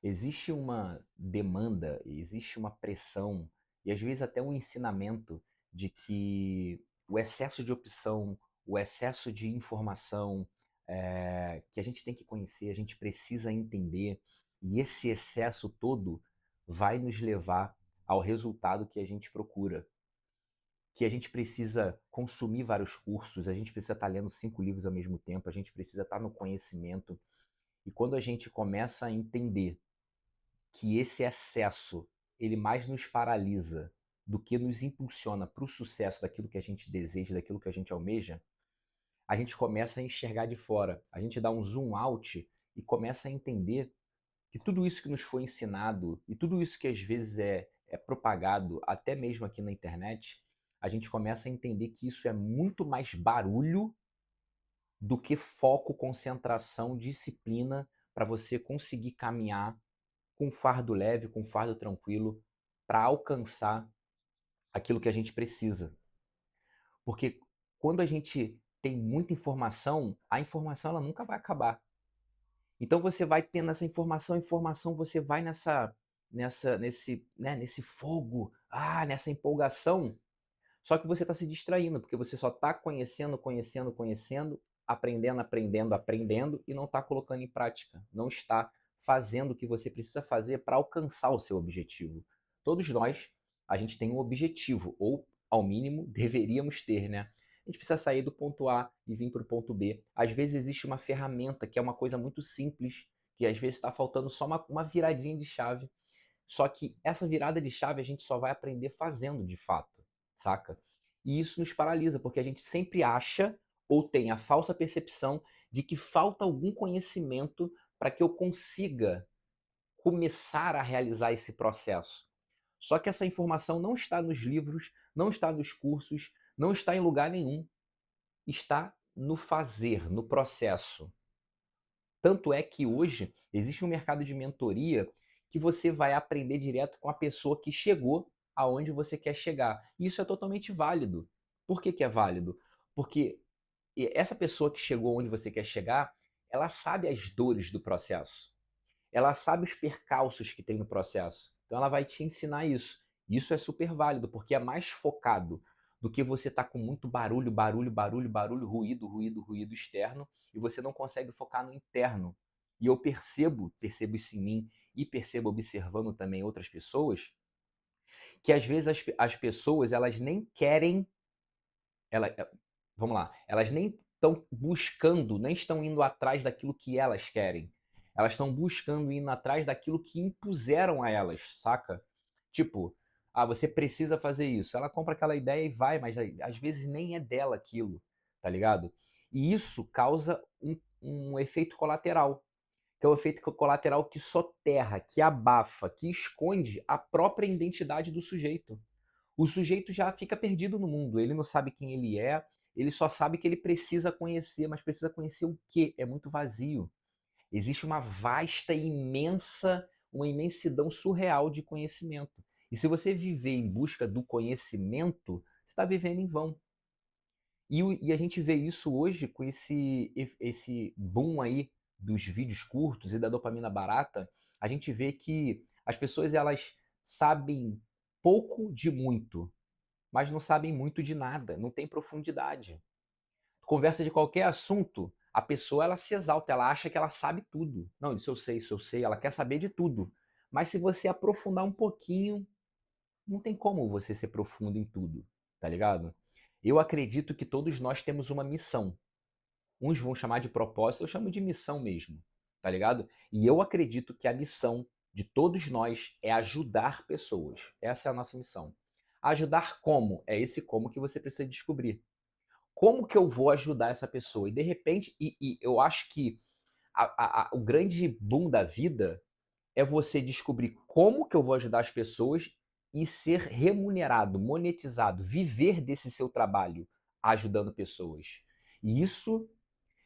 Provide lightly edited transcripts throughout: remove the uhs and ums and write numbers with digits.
Existe uma demanda, existe uma pressão e às vezes até um ensinamento de que o excesso de opção, o excesso de informação, que a gente tem que conhecer, a gente precisa entender, e esse excesso todo vai nos levar ao resultado que a gente procura. Que a gente precisa consumir vários cursos, a gente precisa estar lendo 5 livros ao mesmo tempo, a gente precisa estar no conhecimento. E quando a gente começa a entender que esse excesso, ele mais nos paralisa do que nos impulsiona para o sucesso daquilo que a gente deseja, daquilo que a gente almeja, a gente começa a enxergar de fora. A gente dá um zoom out e começa a entender que tudo isso que nos foi ensinado e tudo isso que às vezes é propagado, até mesmo aqui na internet, a gente começa a entender que isso é muito mais barulho do que foco, concentração, disciplina para você conseguir caminhar com fardo leve, com fardo tranquilo, para alcançar aquilo que a gente precisa. Porque quando a gente tem muita informação, a informação ela nunca vai acabar. Então você vai tendo essa informação, você vai nesse fogo, nessa empolgação, só que você está se distraindo, porque você só está conhecendo, conhecendo, conhecendo, aprendendo, aprendendo, aprendendo e não está colocando em prática, não está fazendo o que você precisa fazer para alcançar o seu objetivo. Todos nós, a gente tem um objetivo, ou ao mínimo deveríamos ter, né? A gente precisa sair do ponto A e vir para o ponto B. Às vezes existe uma ferramenta que é uma coisa muito simples, que às vezes está faltando só uma viradinha de chave. Só que essa virada de chave a gente só vai aprender fazendo de fato, saca? E isso nos paralisa, porque a gente sempre acha ou tem a falsa percepção de que falta algum conhecimento para que eu consiga começar a realizar esse processo. Só que essa informação não está nos livros, não está nos cursos, não está em lugar nenhum. Está no fazer, no processo. Tanto é que hoje existe um mercado de mentoria que você vai aprender direto com a pessoa que chegou aonde você quer chegar. E isso é totalmente válido. Por que, que é válido? Porque essa pessoa que chegou onde você quer chegar, ela sabe as dores do processo. Ela sabe os percalços que tem no processo. Então ela vai te ensinar isso. Isso é super válido, porque é mais focado do que você tá com muito barulho, barulho, barulho, barulho, ruído, ruído, ruído externo, e você não consegue focar no interno. E eu percebo isso em mim e percebo observando também outras pessoas, que às vezes as pessoas elas nem querem, ela, vamos lá, elas nem estão buscando, nem estão indo atrás daquilo que elas querem. Elas estão buscando indo atrás daquilo que impuseram a elas, saca? Tipo, você precisa fazer isso. Ela compra aquela ideia e vai, mas às vezes nem é dela aquilo, tá ligado? E isso causa um efeito colateral, que é o efeito colateral que soterra, que abafa, que esconde a própria identidade do sujeito. O sujeito já fica perdido no mundo, ele não sabe quem ele só sabe que ele precisa conhecer, mas precisa conhecer o quê? É muito vazio. Existe uma vasta, imensa, uma imensidão surreal de conhecimento. E se você viver em busca do conhecimento, você está vivendo em vão. E a gente vê isso hoje com esse boom aí dos vídeos curtos e da dopamina barata. A gente vê que as pessoas elas sabem pouco de muito, mas não sabem muito de nada, não tem profundidade. Conversa de qualquer assunto, a pessoa ela se exalta, ela acha que ela sabe tudo. Não, isso eu sei, ela quer saber de tudo. Mas se você aprofundar um pouquinho, não tem como você ser profundo em tudo, tá ligado? Eu acredito que todos nós temos uma missão. Uns vão chamar de propósito, eu chamo de missão mesmo, tá ligado? E eu acredito que a missão de todos nós é ajudar pessoas. Essa é a nossa missão. Ajudar como? É esse como que você precisa descobrir. Como que eu vou ajudar essa pessoa? E de repente, e eu acho que o grande boom da vida é você descobrir como que eu vou ajudar as pessoas e ser remunerado, monetizado, viver desse seu trabalho ajudando pessoas. E isso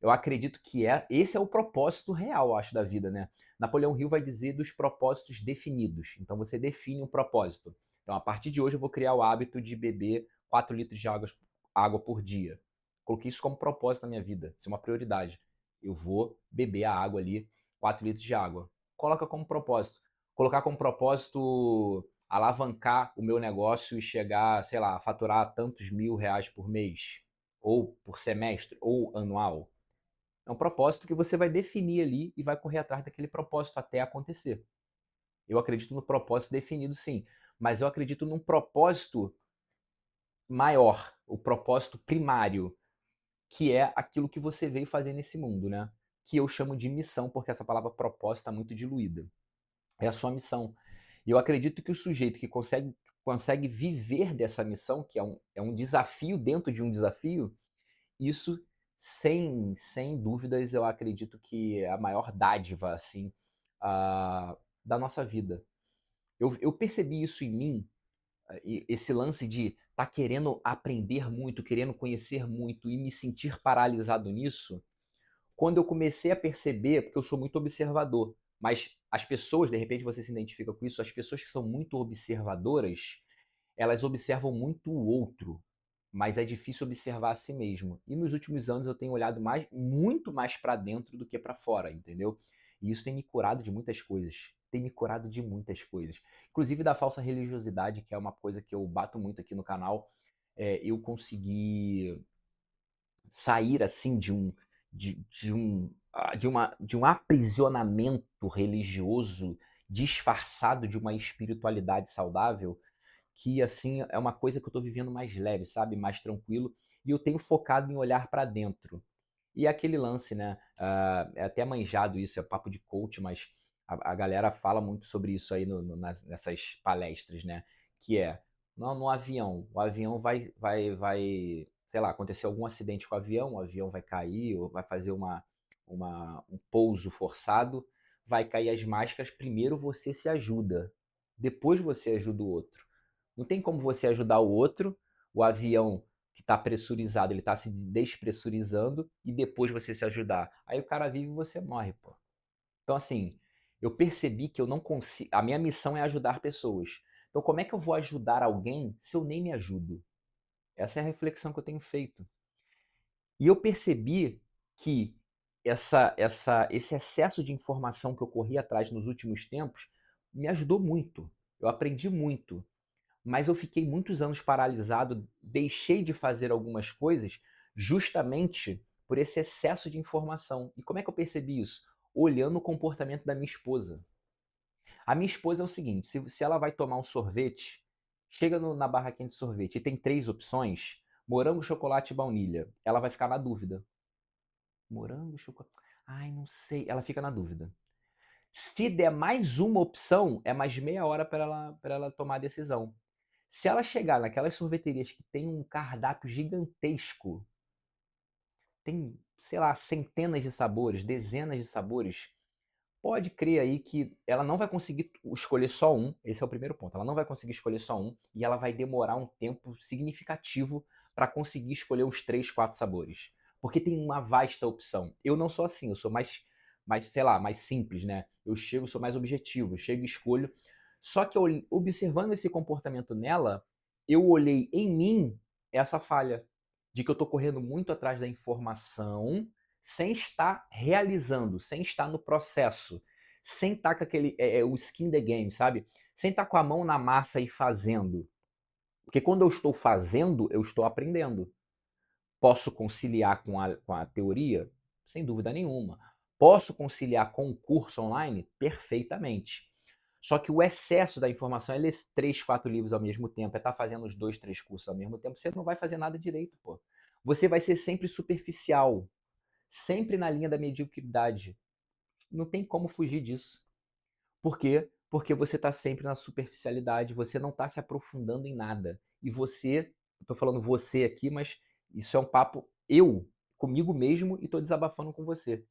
eu acredito que esse é o propósito real, acho, da vida, né? Napoleão Hill vai dizer dos propósitos definidos. Então você define um propósito. Então, a partir de hoje, eu vou criar o hábito de beber 4 litros de água por dia. Coloquei isso como propósito na minha vida. Isso é uma prioridade. Eu vou beber a água ali, 4 litros de água. coloca como propósito. Colocar como propósito alavancar o meu negócio e chegar, sei lá, a faturar tantos R$ 1.000 por mês, ou por semestre, ou anual. É um propósito que você vai definir ali e vai correr atrás daquele propósito até acontecer. Eu acredito no propósito definido, sim, mas eu acredito num propósito maior, o propósito primário, que é aquilo que você veio fazer nesse mundo, né? Que eu chamo de missão, porque essa palavra propósito está muito diluída. É a sua missão. E eu acredito que o sujeito que consegue viver dessa missão, que é um desafio dentro de um desafio, isso, sem dúvidas, eu acredito que é a maior dádiva, assim, da nossa vida. Eu percebi isso em mim, esse lance de estar querendo aprender muito, querendo conhecer muito e me sentir paralisado nisso, quando eu comecei a perceber, porque eu sou muito observador, mas as pessoas, de repente você se identifica com isso, as pessoas que são muito observadoras, elas observam muito o outro, mas é difícil observar a si mesmo. E nos últimos anos eu tenho olhado muito mais para dentro do que para fora, entendeu? E isso tem me curado de muitas coisas. Tem me curado de muitas coisas. Inclusive da falsa religiosidade, que é uma coisa que eu bato muito aqui no canal. Eu consegui sair assim de um aprisionamento religioso disfarçado de uma espiritualidade saudável, que assim é uma coisa que eu estou vivendo mais leve, sabe, mais tranquilo, e eu tenho focado em olhar para dentro. E aquele lance, né? É até manjado isso, é papo de coach, mas a galera fala muito sobre isso aí nessas palestras, né? Que é no avião, o avião vai, sei lá, acontecer algum acidente com o avião vai cair, ou vai fazer um pouso forçado, vai cair as máscaras, primeiro você se ajuda, depois você ajuda o outro. Não tem como você ajudar o outro, o avião que está pressurizado, ele está se despressurizando e depois você se ajudar. Aí o cara vive e você morre, pô. Então, assim, eu percebi que eu não consigo. A minha missão é ajudar pessoas. Então, como é que eu vou ajudar alguém se eu nem me ajudo? Essa é a reflexão que eu tenho feito. E eu percebi que esse excesso de informação que eu corri atrás nos últimos tempos me ajudou muito. Eu aprendi muito, mas eu fiquei muitos anos paralisado, deixei de fazer algumas coisas justamente por esse excesso de informação. E como é que eu percebi isso? Olhando o comportamento da minha esposa. A minha esposa é o seguinte: se ela vai tomar um sorvete, chega na barraquinha de sorvete e tem três opções: morango, chocolate e baunilha. Ela vai ficar na dúvida. Morango, chocolate. Ai, não sei. Ela fica na dúvida. Se der mais uma opção, é mais meia hora para ela tomar a decisão. Se ela chegar naquelas sorveterias que tem um cardápio gigantesco, tem, sei lá, centenas de sabores, dezenas de sabores, pode crer aí que ela não vai conseguir escolher só um. Esse é o primeiro ponto. Ela não vai conseguir escolher só um e ela vai demorar um tempo significativo para conseguir escolher uns 3, 4 sabores. Porque tem uma vasta opção. Eu não sou assim, eu sou mais, sei lá, mais simples, né? Eu chego, sou mais objetivo, eu chego e escolho. Só que observando esse comportamento nela, eu olhei em mim essa falha de que eu estou correndo muito atrás da informação sem estar realizando, sem estar no processo, sem estar com aquele o skin the game, sabe? Sem estar com a mão na massa e fazendo. Porque quando eu estou fazendo, eu estou aprendendo. Posso conciliar com a teoria? Sem dúvida nenhuma. Posso conciliar com o curso online? Perfeitamente. Só que o excesso da informação é ler 3, 4 livros ao mesmo tempo, é estar fazendo os 2, 3 cursos ao mesmo tempo, você não vai fazer nada direito, pô. Você vai ser sempre superficial, sempre na linha da mediocridade. Não tem como fugir disso. Por quê? Porque você está sempre na superficialidade, você não está se aprofundando em nada. E você, estou falando você aqui, mas isso é um papo eu, comigo mesmo, e estou desabafando com você.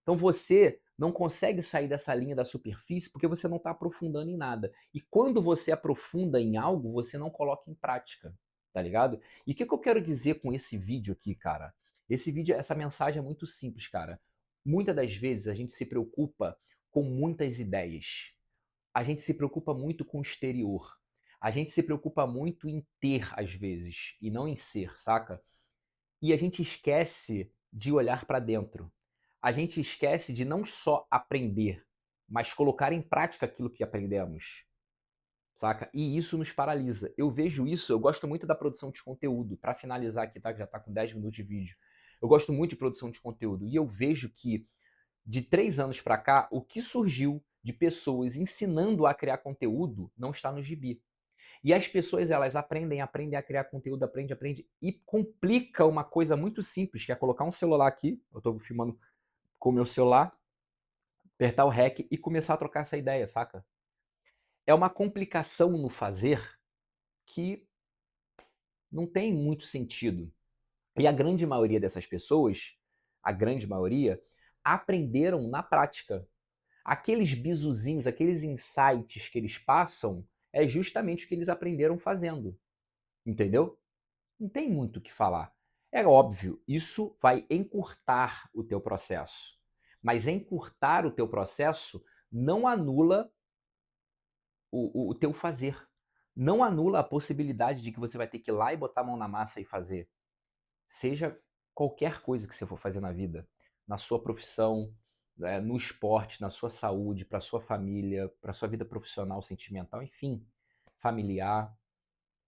Então você não consegue sair dessa linha da superfície porque você não está aprofundando em nada. E quando você aprofunda em algo, você não coloca em prática, tá ligado? E o que eu quero dizer com esse vídeo aqui, cara? Esse vídeo, essa mensagem é muito simples, cara. Muitas das vezes a gente se preocupa com muitas ideias. A gente se preocupa muito com o exterior. A gente se preocupa muito em ter, às vezes, e não em ser, saca? E a gente esquece de olhar para dentro. A gente esquece de não só aprender, mas colocar em prática aquilo que aprendemos, saca? E isso nos paralisa. Eu vejo isso, eu gosto muito da produção de conteúdo. Para finalizar aqui, tá? Que já tá com 10 minutos de vídeo. Eu gosto muito de produção de conteúdo e eu vejo que de 3 anos para cá, o que surgiu de pessoas ensinando a criar conteúdo não está no gibi. E as pessoas, elas aprendem a criar conteúdo, aprende e complica uma coisa muito simples, que é colocar um celular aqui, eu estou filmando com o meu celular, apertar o REC e começar a trocar essa ideia, saca? É uma complicação no fazer que não tem muito sentido. E a grande maioria dessas pessoas, a grande maioria, aprenderam na prática. Aqueles bizuzinhos, aqueles insights que eles passam, é justamente o que eles aprenderam fazendo. Entendeu? Não tem muito o que falar. É óbvio, isso vai encurtar o teu processo. Mas encurtar o teu processo não anula o teu fazer. Não anula a possibilidade de que você vai ter que ir lá e botar a mão na massa e fazer. Seja qualquer coisa que você for fazer na vida, na sua profissão, né, no esporte, na sua saúde, para sua família, para sua vida profissional, sentimental, enfim, familiar,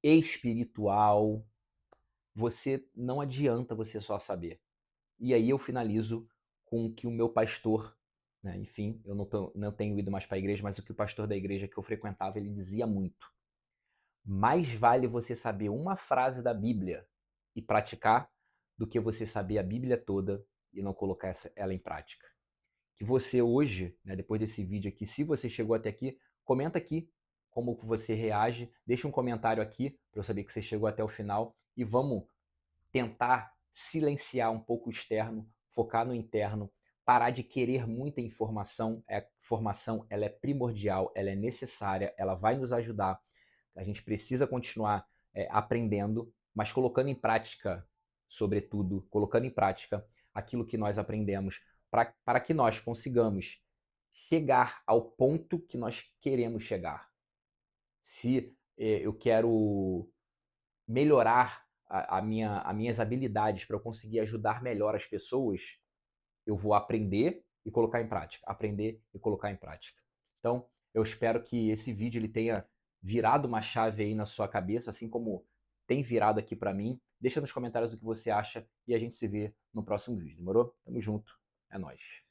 espiritual, você não adianta você só saber. E aí eu finalizo com o que o meu pastor, né, enfim, eu não tenho ido mais para a igreja, mas o que o pastor da igreja que eu frequentava, ele dizia muito. Mais vale você saber uma frase da Bíblia e praticar do que você saber a Bíblia toda e não colocar ela em prática. Que você hoje, né, depois desse vídeo aqui, se você chegou até aqui, comenta aqui como que você reage, deixa um comentário aqui para eu saber que você chegou até o final e vamos tentar silenciar um pouco o externo, focar no interno, parar de querer muita informação. A formação, ela é primordial, ela é necessária, ela vai nos ajudar. A gente precisa continuar aprendendo, mas colocando em prática, sobretudo, colocando em prática aquilo que nós aprendemos, para que nós consigamos chegar ao ponto que nós queremos chegar. Se eu quero melhorar as minhas habilidades para eu conseguir ajudar melhor as pessoas, eu vou aprender e colocar em prática. Aprender e colocar em prática. Então, eu espero que esse vídeo ele tenha virado uma chave aí na sua cabeça, assim como tem virado aqui para mim. Deixa nos comentários o que você acha e a gente se vê no próximo vídeo. Demorou? Tamo junto. É nóis.